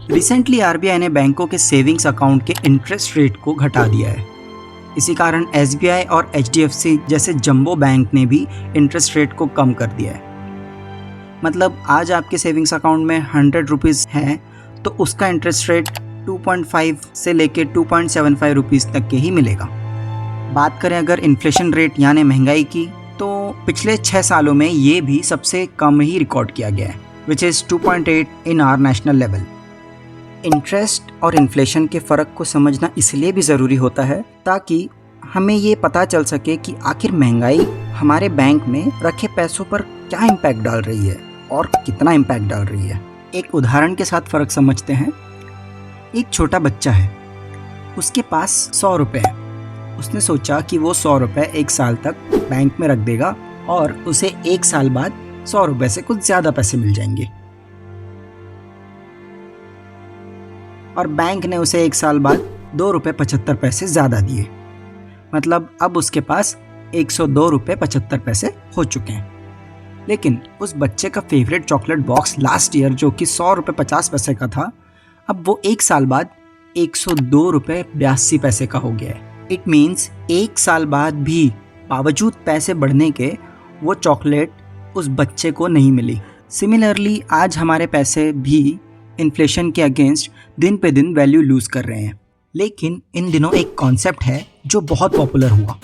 Recently RBI ने बैंकों के सेविंग्स अकाउंट के इंटरेस्ट रेट को घटा दिया है। इसी कारण एसबीआई और एचडीएफसी जैसे जंबो बैंक ने भी इंटरेस्ट रेट को कम कर दिया है। मतलब आज आपके सेविंग्स अकाउंट में 100 रुपीज़ है तो उसका इंटरेस्ट रेट 2.5 से लेके 2.75 रुपीज़ तक के ही मिलेगा। बात करें अगर इन्फ्लेशन रेट यानी महंगाई की, तो पिछले 6 सालों में ये भी सबसे कम ही रिकॉर्ड किया गया है, which is 2.8 in our national level. Interest और इन्फ्लेशन के फ़र्क को समझना इसलिए भी ज़रूरी होता है ताकि हमें ये पता चल सके कि आखिर महंगाई हमारे बैंक में रखे पैसों पर क्या इम्पैक्ट डाल रही है और कितना इम्पैक्ट डाल रही है। एक उदाहरण के साथ फ़र्क समझते हैं। एक छोटा बच्चा है, उसके पास 100 रुपये है। उसने सोचा कि वो 100 रुपये 1 साल तक बैंक में रख देगा और उसे 1 साल बाद 100 रुपये से कुछ ज़्यादा पैसे मिल जाएंगे। और बैंक ने उसे 1 साल बाद 2 रुपये 75 पैसे ज़्यादा दिए। मतलब अब उसके पास 102 रुपये 75 पैसे हो चुके हैं। लेकिन उस बच्चे का favourite chocolate box last year जो कि 100 रुपये 50 पैसे का था, अब वो 1 साल बाद 102 रुपये 82 पैसे का हो गया है। इट मीन्स 1 साल बाद भी बावजूद पैसे बढ़ने के वो चॉकलेट उस बच्चे को नहीं मिली। सिमिलरली आज हमारे पैसे भी इन्फ्लेशन के अगेंस्ट दिन पे दिन वैल्यू लूज कर रहे हैं। लेकिन इन दिनों एक कॉन्सेप्ट है जो बहुत पॉपुलर हुआ।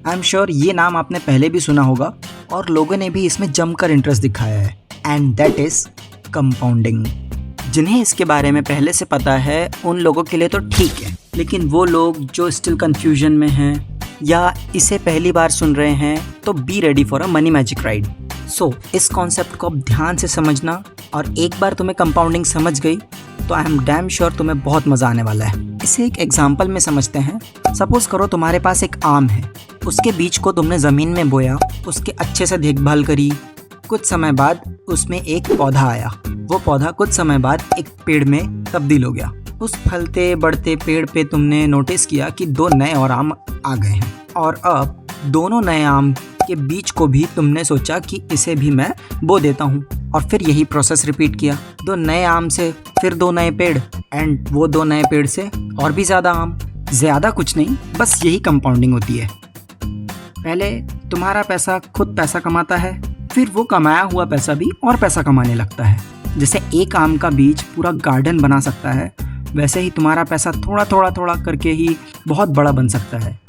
आई एम श्योर ये नाम आपने पहले भी सुना होगा और लोगों ने भी इसमें जमकर इंटरेस्ट दिखाया है, एंड दैट इज कंपाउंडिंग। जिन्हें इसके बारे में पहले से पता है उन लोगों के लिए तो ठीक है, लेकिन वो लोग जो स्टिल कंफ्यूजन में हैं या इसे पहली बार सुन रहे हैं तो be ready for a money magic ride. So इस कॉन्सेप्ट को अब ध्यान से समझना, और एक बार तुम्हें कंपाउंडिंग समझ गई तो आई एम डैम श्योर तुम्हें बहुत मज़ा आने वाला है। इसे एक एग्जाम्पल में समझते हैं। सपोज करो तुम्हारे पास एक आम है, उसके बीज को तुमने ज़मीन में बोया, उसके अच्छे से देखभाल करी। कुछ समय बाद उसमें एक पौधा आया। वो पौधा कुछ समय बाद एक पेड़ में तब्दील हो गया। उस फलते बढ़ते पेड़ पे तुमने नोटिस किया कि 2 नए और आम आ गए हैं, और अब दोनों नए आम के बीज को भी तुमने सोचा कि इसे भी मैं बो देता हूँ, और फिर यही प्रोसेस रिपीट किया। 2 नए आम से फिर 2 नए पेड़, एंड वो 2 नए पेड़ से और भी ज़्यादा आम। ज़्यादा कुछ नहीं, बस यही कंपाउंडिंग होती है। पहले तुम्हारा पैसा खुद पैसा कमाता है, फिर वो कमाया हुआ पैसा भी और पैसा कमाने लगता है। जैसे एक आम का बीज पूरा गार्डन बना सकता है, वैसे ही तुम्हारा पैसा थोड़ा थोड़ा थोड़ा करके ही बहुत बड़ा बन सकता है।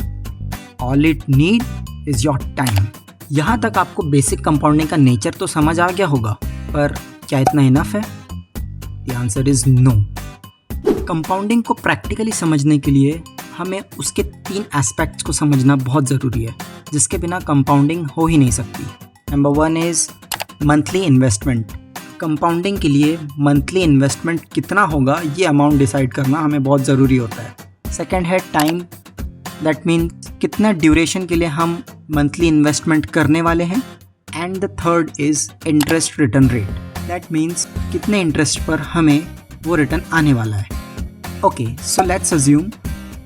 All it need is your time. यहाँ तक आपको बेसिक कंपाउंडिंग का नेचर तो समझ आ गया होगा, पर क्या इतना इनफ है? The answer is no. Compounding को प्रैक्टिकली समझने के लिए हमें उसके 3 एस्पेक्ट्स को समझना बहुत ज़रूरी है, जिसके बिना कंपाउंडिंग हो ही नहीं सकती। Number 1 is monthly investment. Compounding के लिए मंथली इन्वेस्टमेंट कितना होगा ये अमाउंट डिसाइड करना हमें बहुत ज़रूरी होता है। सेकंड है टाइम, दैट मीन्स कितना ड्यूरेशन के लिए हम मंथली इन्वेस्टमेंट करने वाले हैं। And the third is interest return rate, that means कितने इंटरेस्ट पर हमें वो रिटर्न आने वाला है। ओके, सो लेट्स अज्यूम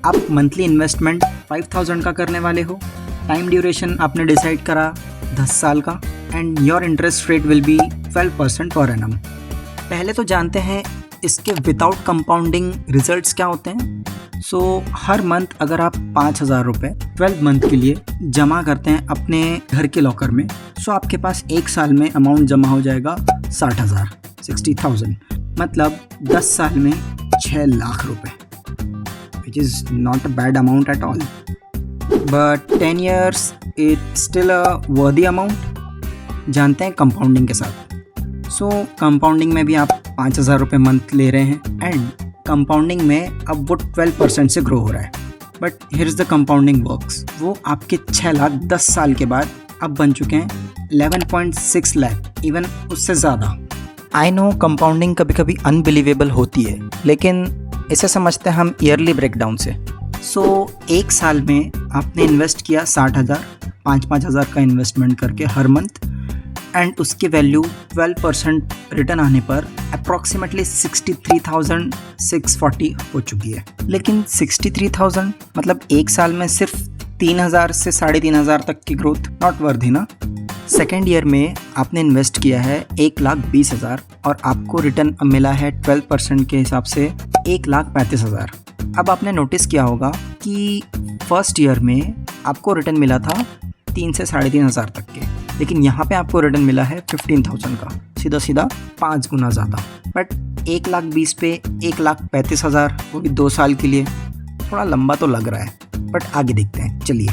आप मंथली इन्वेस्टमेंट 5000 का करने वाले हो। टाइम ड्यूरेशन आपने डिसाइड करा 10 साल का, and your interest rate will be 12% per annum. पहले तो जानते हैं इसके विदाउट कंपाउंडिंग रिजल्ट्स क्या होते हैं। सो हर मंथ अगर आप 5000 रुपये 12 मंथ के लिए जमा करते हैं अपने घर के लॉकर में, सो आपके पास 1 साल में अमाउंट जमा हो जाएगा 60,000। मतलब 10 साल में 6 लाख रुपये, which is not a bad amount at all, but 10 years it's still a वर्दी अमाउंट। जानते हैं कंपाउंडिंग के साथ। सो कंपाउंडिंग में भी आप 5000 रुपये मंथ ले रहे हैं, एंड कंपाउंडिंग में अब वो 12% से ग्रो हो रहा है। But here is the compounding works. वो आपके 6 लाख 10 साल के बाद अब बन चुके हैं 11.6 लाख, इवन उससे ज़्यादा। आई नो कंपाउंडिंग कभी कभी अनबिलीवेबल होती है, लेकिन इसे समझते हैं हम ईयरली ब्रेकडाउन से। सो 1 साल में आपने इन्वेस्ट किया 60,000, 5-5 हज़ार का इन्वेस्टमेंट करके हर मंथ, एंड उसकी वैल्यू 12% रिटर्न आने पर अप्रॉक्सीमेटली 63,640 हो चुकी है। लेकिन 63,000 मतलब 1 साल में सिर्फ 3,000 से 3,500 तक की ग्रोथ, नॉट वर्दी ना। सेकेंड ईयर में आपने इन्वेस्ट किया है 1,20,000 और आपको रिटर्न मिला है 12% के हिसाब से 1,35,000। अब आपने नोटिस किया होगा कि फर्स्ट ईयर में आपको रिटर्न मिला था 3 से 3,500 तक के, लेकिन यहाँ पे आपको रिटर्न मिला है 15,000 का, सीधा सीधा 5 गुना ज़्यादा। बट 1,20,000 पे 1,35,000, वो भी 2 साल के लिए, थोड़ा लंबा तो लग रहा है, बट आगे देखते हैं। चलिए,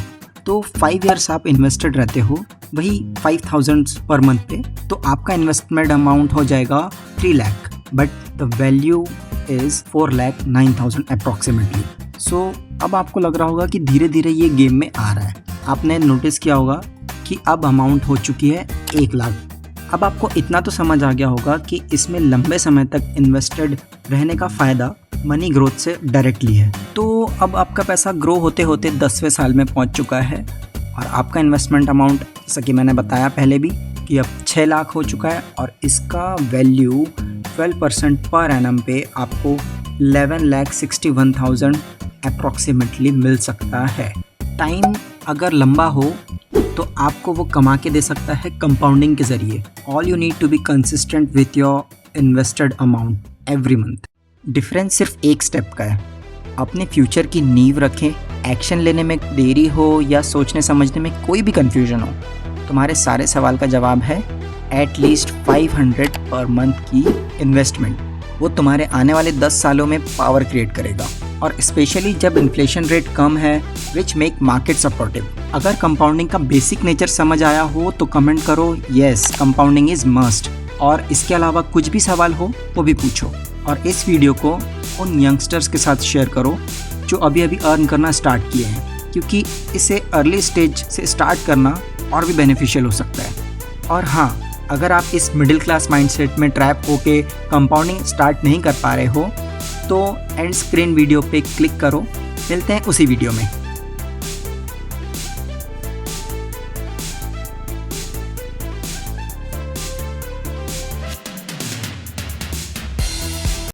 तो 5 ईयर्स आप इन्वेस्टेड रहते हो वही 5,000 पर मंथ पे, तो आपका इन्वेस्टमेंट अमाउंट हो जाएगा 3 lakh, but the value is 4,09,000 approximately. So अब आपको लग रहा होगा कि धीरे धीरे ये गेम में आ रहा है। आपने नोटिस किया होगा कि अब अमाउंट हो चुकी है 1 लाख। अब आपको इतना तो समझ आ गया होगा कि इसमें लंबे समय तक इन्वेस्टेड रहने का फ़ायदा मनी ग्रोथ से डायरेक्टली है। तो अब आपका पैसा ग्रो होते होते 10वें साल में पहुंच चुका है और आपका इन्वेस्टमेंट अमाउंट, जैसा कि मैंने बताया पहले भी, कि अब 6 लाख हो चुका है और इसका वैल्यू 12% पर एनम पे आपको 11,61,000 अप्रॉक्सीमेटली मिल सकता है। टाइम अगर लंबा हो तो आपको वो कमा के दे सकता है कंपाउंडिंग के ज़रिए। All you need to be consistent with your invested amount every month. Difference सिर्फ एक स्टेप का है। अपने फ्यूचर की नींव रखें। एक्शन लेने में देरी हो या सोचने समझने में कोई भी कन्फ्यूजन हो, तुम्हारे सारे सवाल का जवाब है एटलीस्ट 500 पर मंथ की इन्वेस्टमेंट। वो तुम्हारे आने वाले 10 सालों में पावर क्रिएट करेगा, और स्पेशली जब इन्फ्लेशन रेट कम है, विच मेक मार्केट सपोर्टिव। अगर कंपाउंडिंग का बेसिक नेचर समझ आया हो तो कमेंट करो येस कंपाउंडिंग इज़ मस्ट, और इसके अलावा कुछ भी सवाल हो वो भी पूछो। और इस वीडियो को उन यंगस्टर्स के साथ शेयर करो जो अभी अभी अर्न करना स्टार्ट किए हैं, क्योंकि इसे अर्ली स्टेज से स्टार्ट करना और भी बेनिफिशियल हो सकता है। और हाँ, अगर आप इस मिडिल क्लास माइंडसेट में ट्रैप होके कंपाउंडिंग स्टार्ट नहीं कर पा रहे हो तो एंड स्क्रीन वीडियो पे क्लिक करो। मिलते हैं उसी वीडियो में।